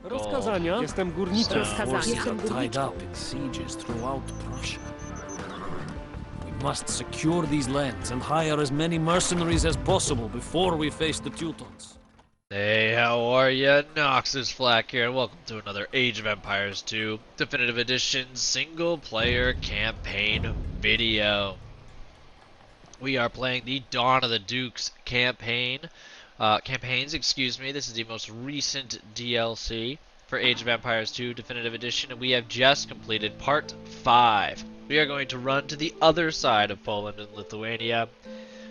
Rozkazania? Jestem górniczym. Forces are tied up in sieges throughout Prussia. We must secure these lands and hire as many mercenaries as possible before we face the Teutons. Hey, how are ya? Noxis Flak here, and welcome to another Age of Empires 2 Definitive Edition single-player campaign video. We are playing the Dawn of the Dukes campaigns. This is the most recent DLC for Age of Empires 2 Definitive Edition, and we have just completed Part 5. We are going to run to the other side of Poland and Lithuania,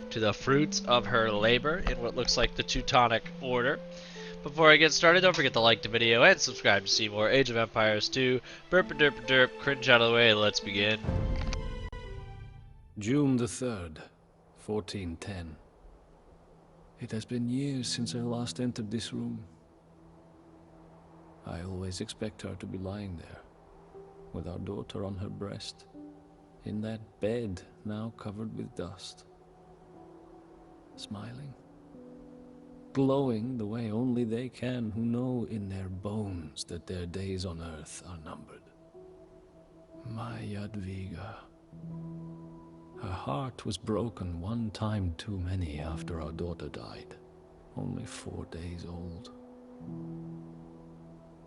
to the fruits of her labor in what looks like the Teutonic Order. Before I get started, don't forget to like the video and subscribe to see more Age of Empires 2. Burp a derp a derp, cringe out of the way, let's begin. June the 3rd, 1410. It has been years since I last entered this room. I always expect her to be lying there, with our daughter on her breast, in that bed now covered with dust. Smiling, glowing the way only they can who know in their bones that their days on earth are numbered. My Jadwiga. Her heart was broken one time too many after our daughter died, only 4 days old.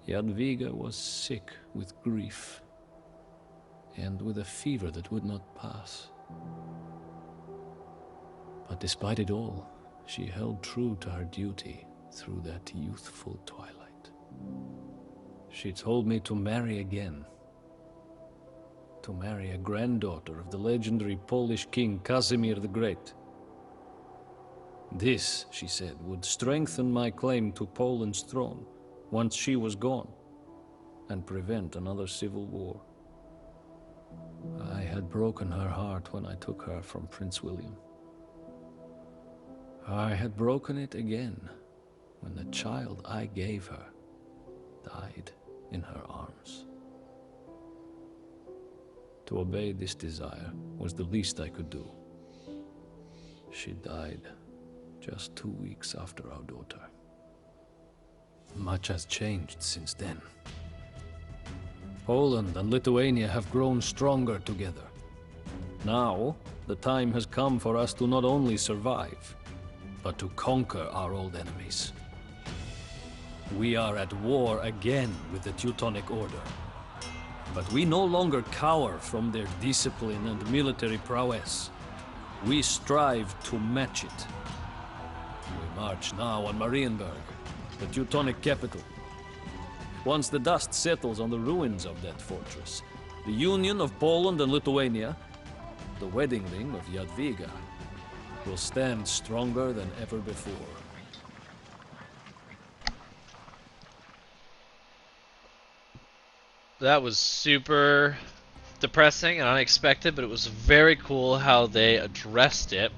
Jadwiga was sick with grief, and with a fever that would not pass. But despite it all, she held true to her duty through that youthful twilight. She told me to marry again. To marry a granddaughter of the legendary Polish king Casimir the Great. This, she said, would strengthen my claim to Poland's throne once she was gone, and prevent another civil war. I had broken her heart when I took her from Prince William. I had broken it again when the child I gave her died in her arms. To obey this desire was the least I could do. She died just 2 weeks after our daughter. Much has changed since then. Poland and Lithuania have grown stronger together. Now, the time has come for us to not only survive, but to conquer our old enemies. We are at war again with the Teutonic Order. But we no longer cower from their discipline and military prowess. We strive to match it. We march now on Marienburg, the Teutonic capital. Once the dust settles on the ruins of that fortress, the union of Poland and Lithuania, the wedding ring of Jadwiga, will stand stronger than ever before. That was super depressing and unexpected, but it was very cool how they addressed it.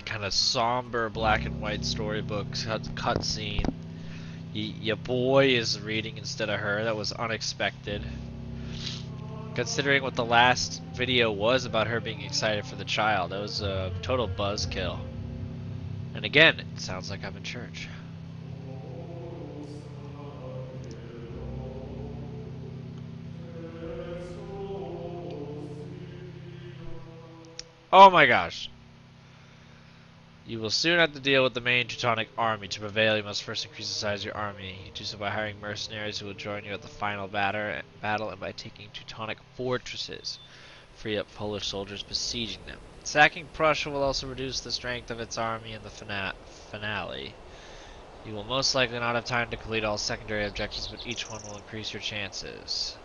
Kind of somber black and white storybook cutscene. Your boy is reading instead of her. That was unexpected, considering what the last video was about her being excited for the child. That was a total buzzkill. And again, it sounds like I'm in church. Oh my gosh. You will soon have to deal with the main Teutonic army. To prevail, you must first increase the size of your army. You do so by hiring mercenaries who will join you at the final battle and by taking Teutonic fortresses. Free up Polish soldiers besieging them. Sacking Prussia will also reduce the strength of its army in the finale. You will most likely not have time to complete all secondary objectives, but each one will increase your chances.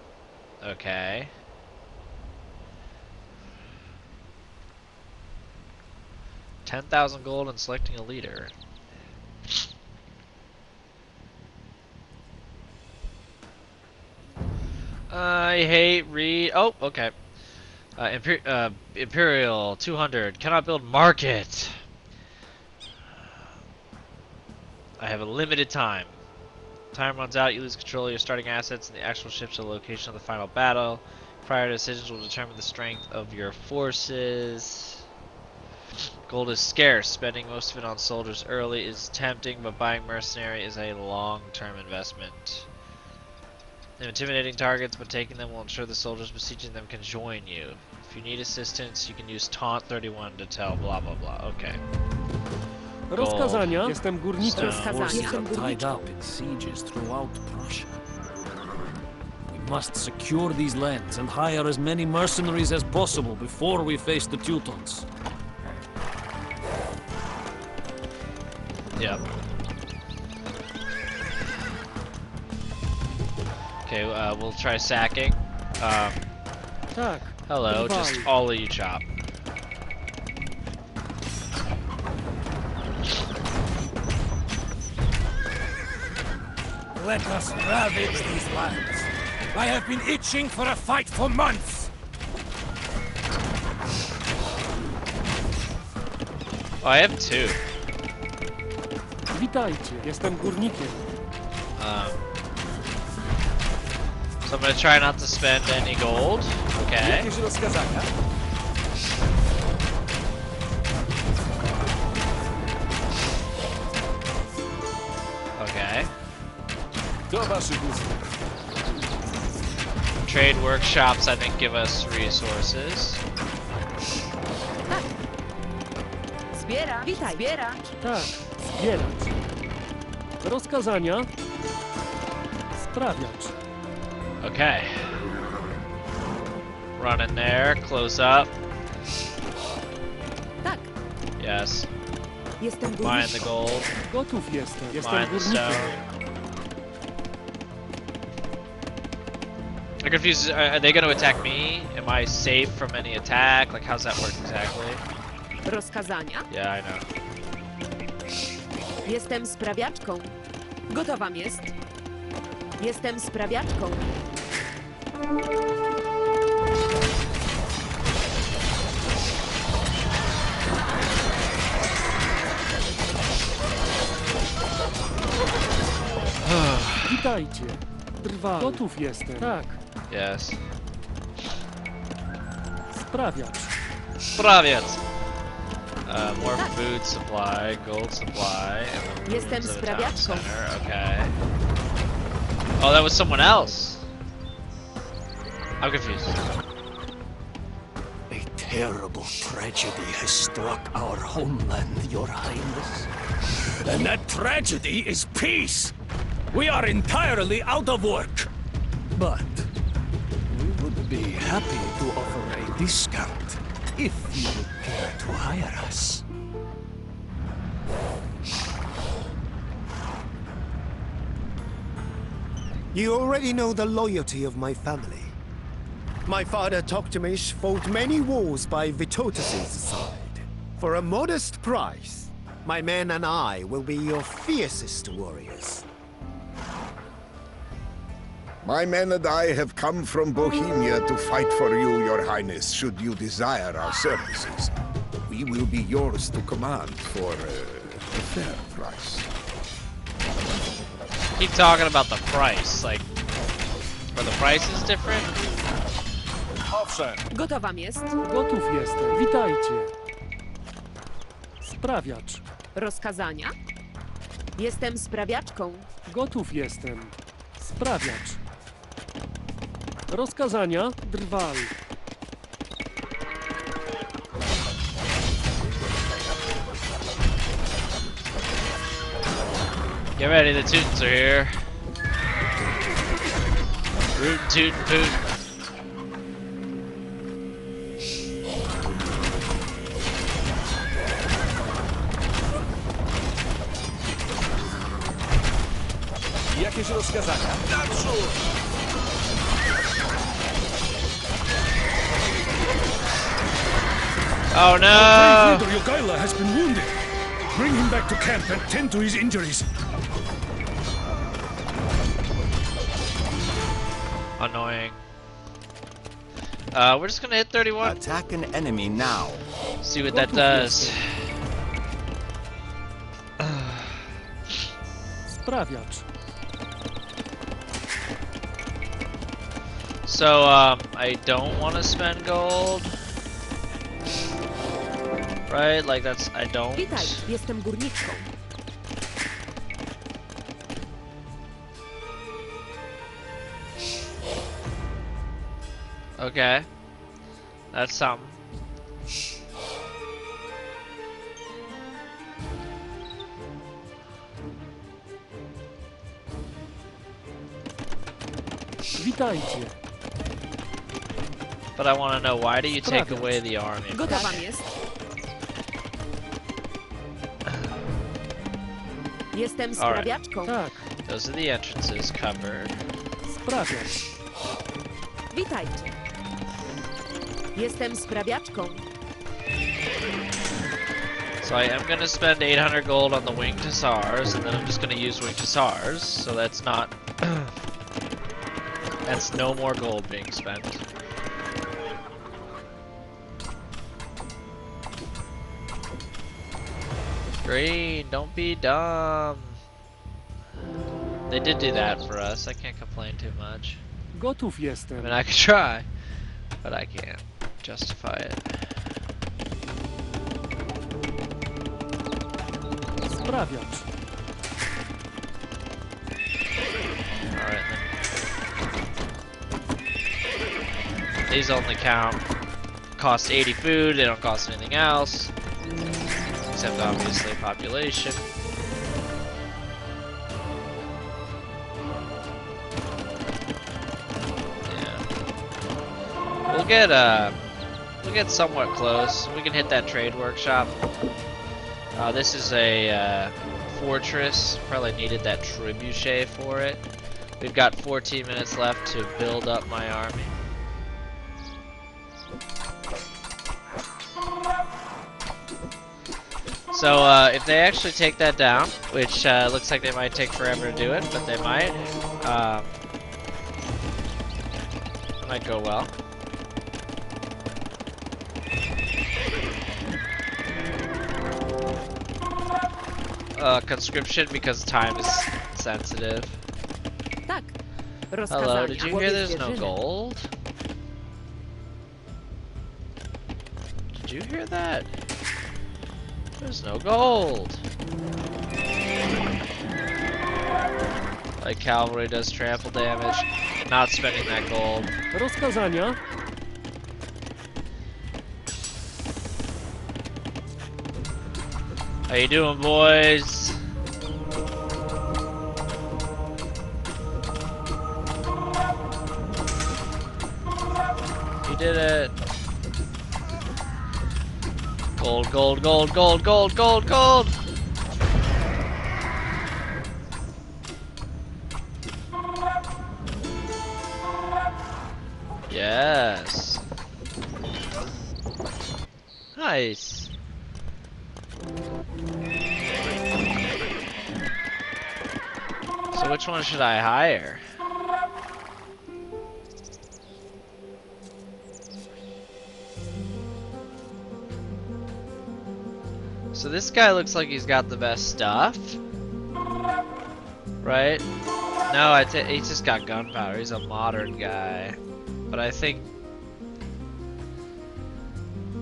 Okay. $10,000 gold and selecting a leader. I hate read. Oh, okay. Imperial 200 cannot build market. I have a limited time. Time runs out. You lose control of your starting assets and the actual ships to the location of the final battle. Prior decisions will determine the strength of your forces. Gold is scarce. Spending most of it on soldiers early is tempting, but buying mercenary is a long-term investment. Intimidating targets, but taking them will ensure the soldiers besieging them can join you. If you need assistance, you can use taunt 31 to tell blah blah blah. Okay. Rozkazania? Jestem górniczym. Forces are tied up in sieges throughout Prussia. We must secure these lands and hire as many mercenaries as possible before we face the Teutons. Yep. Okay, we'll try sacking. Tak. Hello, just all of you chop. Let us ravage these lands. I have been itching for a fight for months. Oh, I have 2. Witajcie, jestem górnikiem. So I'm gonna try not to spend any gold. Okay. Jakieś rozkazania? Okay. Do waszych usług. Trade workshops, I think, give us resources. Zbiera, witaj, zbiera. Tak, zbierać. Rozkazania? Sprawiać. Okay. Run in there, close up. Tak, Yes. jestem Mine górnikiem. the gold. Gotów jestem. Jestem Mine the górnikiem. stone. I'm confused. Are they going to attack me? Am I safe from any attack? Like, how's that work exactly? Rozkazania? Yeah, I know. Jestem sprawiaczką. Gotowam jest. Jestem sprawiaczką. Witajcie. Drwal. Gotów jestem. Tak. Yes. Sprawiać. Sprawiec. More food supply, gold supply, and the Jestem ruins of the town sprawiaczką. center. Okay. Oh, that was someone else. I'm confused. A terrible tragedy has struck our homeland, Your Highness. And that tragedy is peace. We are entirely out of work. But we would be happy to offer a discount if you would care to hire us. You already know the loyalty of my family. My father Tokhtamish fought many wars by Vitotus's side. For a modest price, my men and I will be your fiercest warriors. My men and I have come from Bohemia to fight for you, Your Highness, should you desire our services. We will be yours to command for a fair price. Keep talking about the price, like, are the prices different? Gotowam jest. Gotów jestem. Witajcie. Sprawiacz. Rozkazania? Jestem sprawiaczką. Gotów jestem. Sprawiacz. Rozkazania? Drwal. Get ready, the Teutons are here. Rootin' tootin' pootin'. Jakieś rozkazania? Naprzód! Oh no! Leader Jogaila has been wounded. Bring him back to camp and tend to his injuries. Annoying. We're just gonna hit 31. Attack an enemy now. See what that does. Sprawiacz. So, I don't want to spend gold. Right? Like, that's... I don't. Witaj, jestem górniczką. Okay. That's something. Witajcie. But I want to know, why do you take Sprawiacz. away the army? Gotowa jest. Jestem sprawiaczką. Tak, Those are the entrances covered. sprawiacz. Witajcie. Jestem sprawiaczką. So I am gonna spend 800 gold on the winged hussars, and then I'm just gonna use winged hussars, so that's not... that's no more gold being spent. Green, don't be dumb. They did do that for us, I can't complain too much. Gotów I jestem. mean, I could try, but I can't justify it. Sprawiacz. Alright then. These only cost 80 food, they don't cost anything else. Except obviously population. Yeah. We'll get somewhat close. We can hit that trade workshop. This is a fortress. Probably needed that trebuchet for it. We've got 14 minutes left to build up my army. So if they actually take that down, which looks like they might take forever to do it, but they might, it might go well. Conscription, because time is sensitive. Tak. Hello, did you hear there's no Zwierzyny. gold? Did you hear that? There's no gold. Like cavalry does trample damage. Not spending that gold. Rozkazania. How you doing, boys? You did it. Gold, gold, gold, gold, gold, gold, gold. Yes. Nice. So which one should I hire? So this guy looks like he's got the best stuff, right? No, he's just got gunpowder. He's a modern guy, but I think.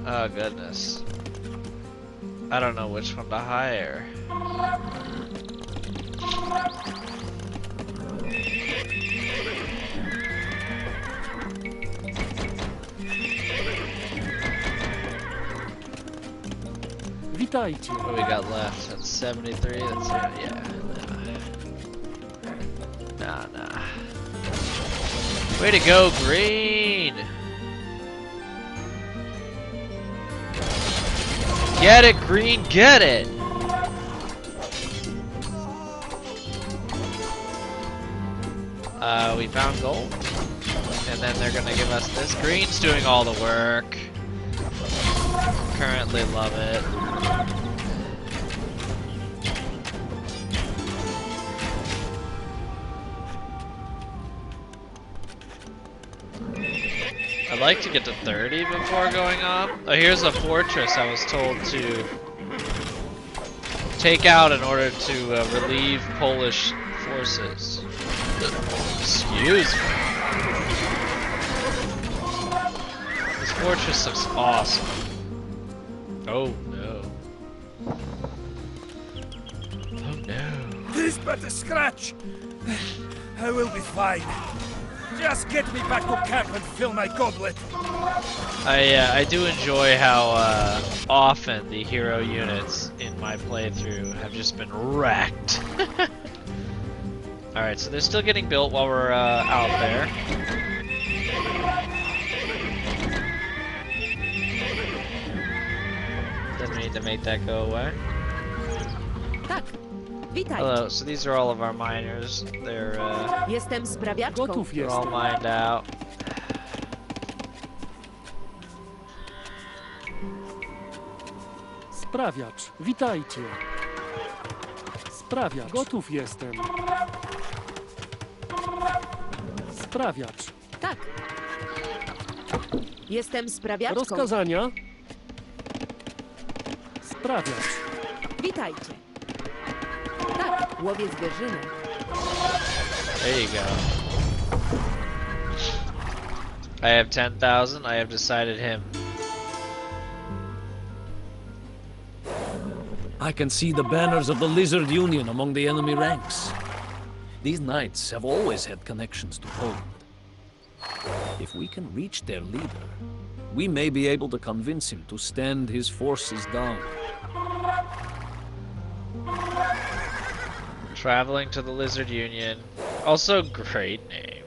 Oh goodness, I don't know which one to hire. Witajcie. What do we got left? That's 73. That's yeah. Nah. Way to go, green! Get it, green, get it! We found gold. And then they're gonna give us this. Green's doing all the work. Currently love it. I'd like to get to 30 before going up. Oh, here's a fortress I was told to take out in order to relieve Polish forces. Excuse me. This fortress looks awesome. Oh no. Oh no. This but a scratch. I will be fine. Just get me back to camp and fill my goblet. I do enjoy how often the hero units in my playthrough have just been wrecked. Alright, so they're still getting built while we're out there. Then we need to make that go away. Tak. Witajcie. Hello, so these are all of our miners. They're Jestem sprawiaczką. Gotów they're all jestem. mined out. Sprawiacz. Witajcie. Sprawiacz. Gotów jestem. Sprawiacz. Tak. Jestem sprawiaczką. Rozkazania. Sprawiacz. Witajcie. Tak. Łowię zwierzynę. There you go. I have 10,000. I have decided him. I can see the banners of the Lizard Union among the enemy ranks. These knights have always had connections to Poland. If we can reach their leader, we may be able to convince him to stand his forces down. Traveling to the Lizard Union. Also, great name.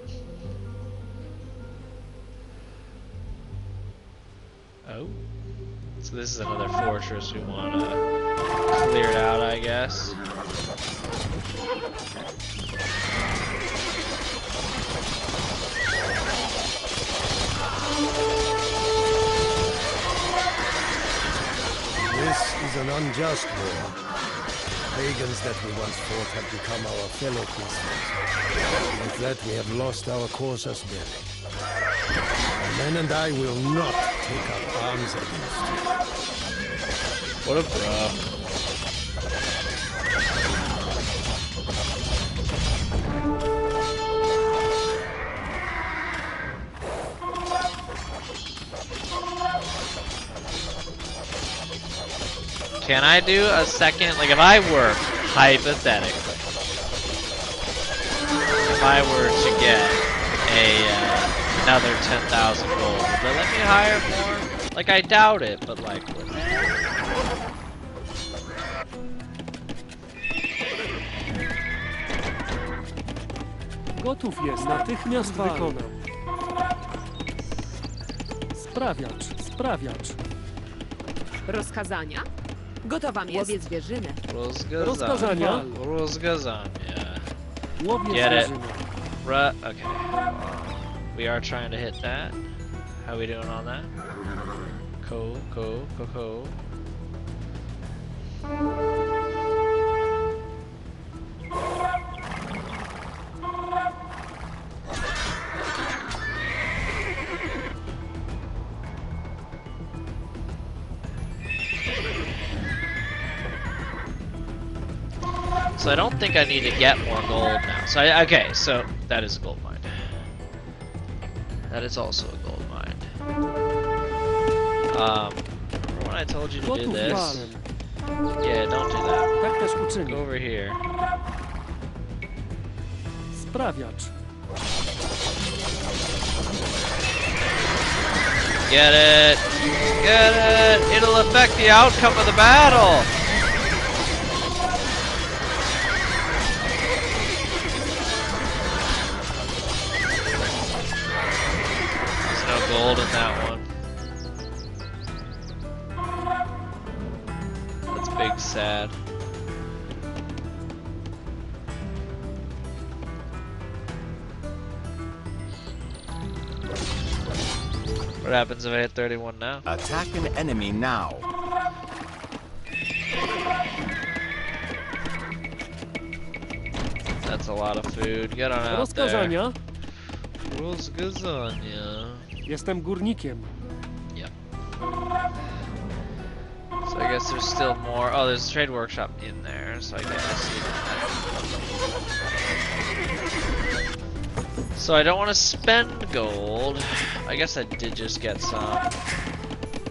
Oh. So this is another fortress we want to clear out, I guess. This is an unjust war. Pagans that we once fought have become our fellow kinsmen. With that, we have lost our casus belli. My men and I will not take up arms against you. What a bro. Can I do a second, like if I were, hypothetically, if I were to get another 10,000 gold, would they let me hire more? Like I doubt it, but like, would they? Gotów jest. Natychmiast wykonam. Sprawiacz. Sprawiacz. Rozkazania? Gotowam jest. Łowię zwierzynę. Rozgazania. Rozgazania. Łowię Get it. zwierzynę. Okay. We are trying to hit that. How we doing on that? Cool. So I don't think I need to get more gold now. So okay, so that is a gold mine. That is also a gold mine. Remember when I told you to do Gotów this? jestem. Yeah, don't do that. Tak też Go uczynię. over here. Sprawiacz. Get it! Get it! It'll affect the outcome of the battle! There's no gold in that one. That's big sad. What happens if I hit 31 now? Attack an enemy now. That's a lot of food. Get on out there. Rozkazania. Rozgazania. Jestem górnikiem. So I guess there's still more. Oh, there's a trade workshop in there, so I guess. So I don't want to spend gold. I guess I did just get some.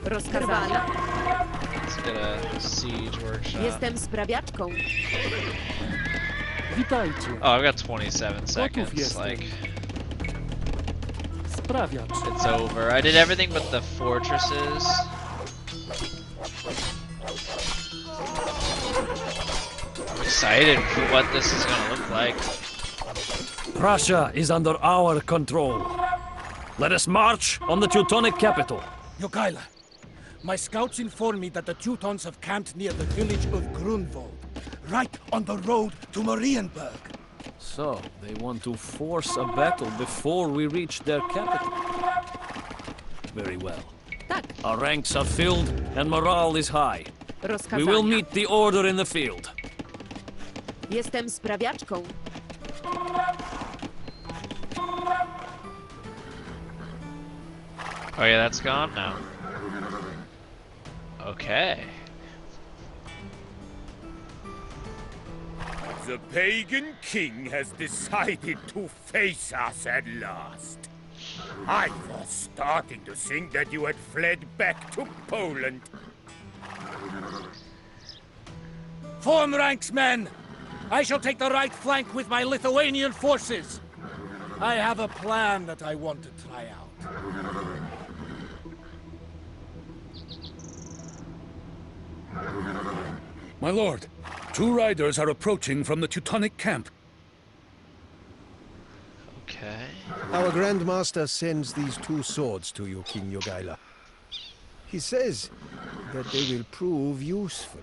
Rozkazania? Let's get a siege workshop. Jestem sprawiaczką. Witajcie. Oh, I've got 27 seconds. jestem. Like, Sprawiacz. It's over. I did everything but the fortresses. I'm excited for what this is gonna look like. Prussia is under our control. Let us march on the Teutonic capital. Jogaila, my scouts inform me that the Teutons have camped near the village of Grunwald, right on the road to Marienburg. So, they want to force a battle before we reach their capital. Very well. Tak, Our ranks are filled and morale is high. rozkazania. We will meet the order in the field. Jestem sprawiaczką. Oh yeah, that's gone now. Okay. The pagan king has decided to face us at last. I was starting to think that you had fled back to Poland. Form ranks, men! I shall take the right flank with my Lithuanian forces. I have a plan that I want to try out. My lord, 2 riders are approaching from the Teutonic camp. Okay. Our Grand Master sends these 2 swords to you, King Jogaila. He says that they will prove useful,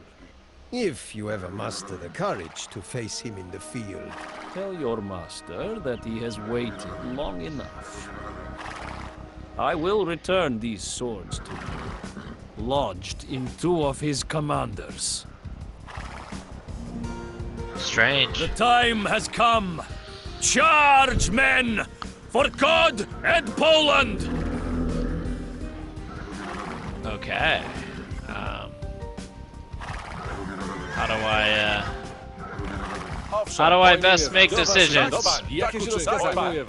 if you ever muster the courage to face him in the field. Tell your master that he has waited long enough. I will return these swords to you, lodged in 2 of his commanders. Strange. The time has come! Charge, men! For God and Poland! Okay. How do I best make decisions? Jakie się rozkazanie?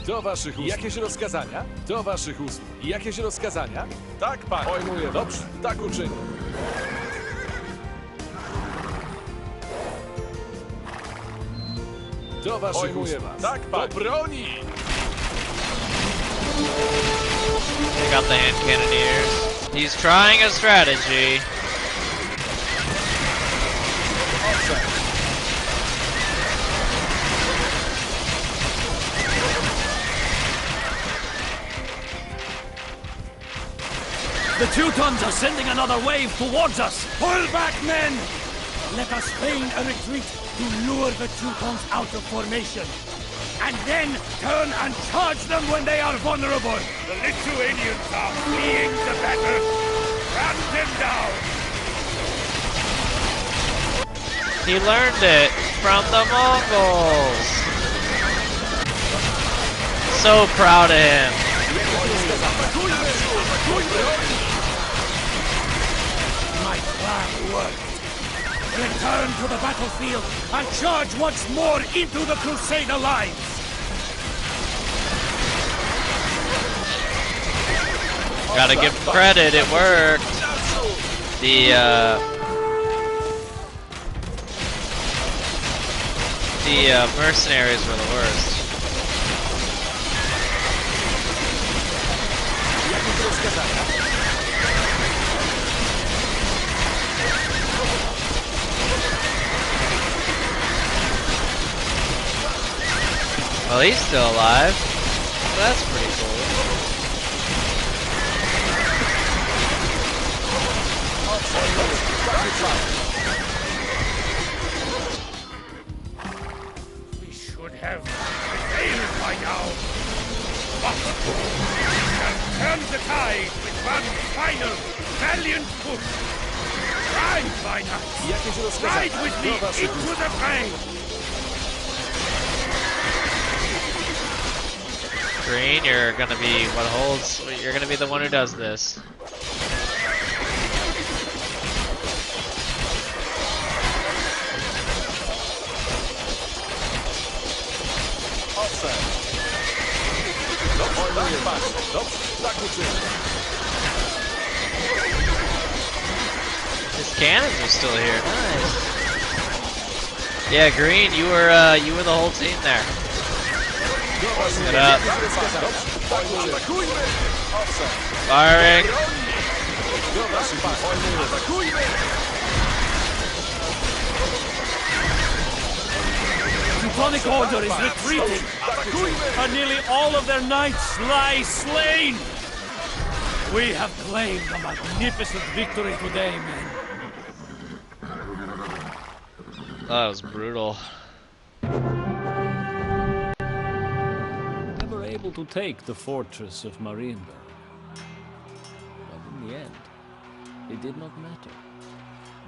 Do waszych usług. Jakieś rozkazania? Do waszych usług. Jakieś rozkazania? Tak, panie. Pojmuję. Dobrze, tak uczynię. Do waszych usług. Tak, panie. Do broni! They got the hand cannoneers. He's trying a strategy. The Teutons are sending another wave towards us! Pull back, men! Let us feign a retreat to lure the Teutons out of formation. And then turn and charge them when they are vulnerable. The Lithuanians are fleeing the battle. Run them down. He learned it from the Mongols. So proud of him. My plan worked. Return to the battlefield and charge once more into the Crusader lines. Gotta give him credit, it worked. The mercenaries were the worst. Well, he's still alive. That's pretty cool. We should have prevailed by now. But we shall turn the tide with one final valiant push. Ride, my knights. Ride with me into the fray. Green, you're gonna be what holds. You're gonna be the one who does this. His cannons are still here. Nice. Yeah, Green, you were the whole team there. Get up. Firing. Teutonic Order is retreating, and nearly all of their knights lie slain. We have claimed a magnificent victory today, men. That was brutal. They were able to take the fortress of Marienburg. But in the end, it did not matter.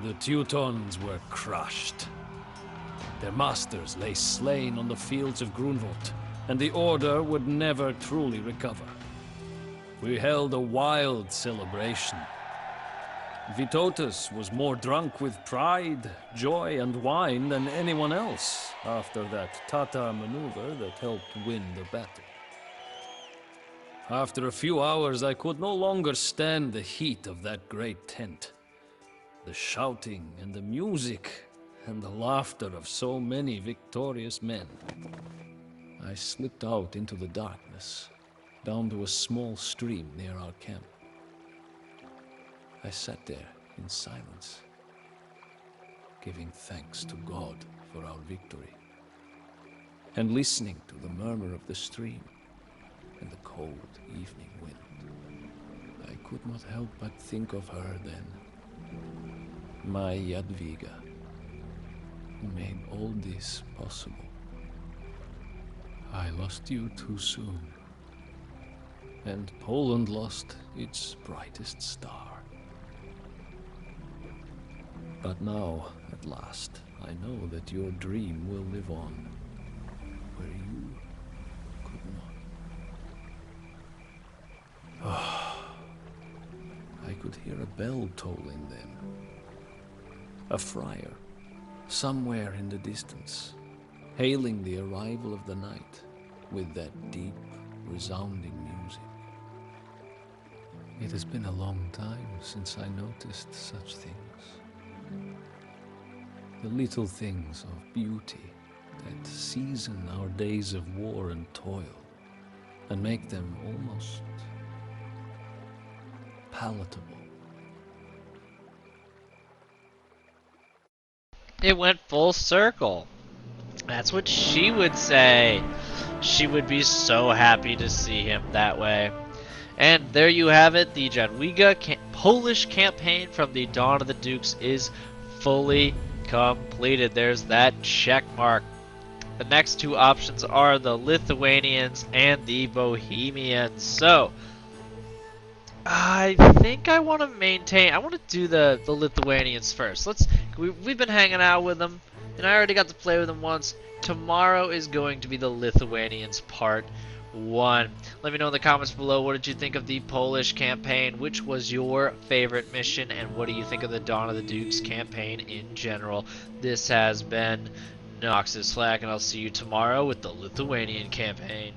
The Teutons were crushed. Their masters lay slain on the fields of Grunwald, and the Order would never truly recover. We held a wild celebration. Vytautas was more drunk with pride, joy, and wine than anyone else after that Tatar maneuver that helped win the battle. After a few hours, I could no longer stand the heat of that great tent. The shouting and the music and the laughter of so many victorious men. I slipped out into the darkness, down to a small stream near our camp. I sat there in silence, giving thanks to God for our victory, and listening to the murmur of the stream and the cold evening wind. I could not help but think of her then, my Jadwiga, who made all this possible. I lost you too soon, and Poland lost its brightest star. But now, at last, I know that your dream will live on, where you could not. I could hear a bell tolling then. A friar, somewhere in the distance, hailing the arrival of the night with that deep, resounding music. It has been a long time since I noticed such things. The little things of beauty that season our days of war and toil and make them almost palatable. It went full circle. That's what she would say. She would be so happy to see him that way. And there you have it. The Jadwiga Polish campaign from the Dawn of the Dukes is fully completed. There's that check mark. The next two options are the Lithuanians and the Bohemians. So I think I want to maintain. I want to do the Lithuanians first. We've been hanging out with them, and I already got to play with them once. Tomorrow is going to be the Lithuanians part 1. Let me know in the comments below, what did you think of the Polish campaign? Which was your favorite mission? And what do you think of the Dawn of the Dukes campaign in general? This has been Noxis Flak, and I'll see you tomorrow with the Lithuanian campaign.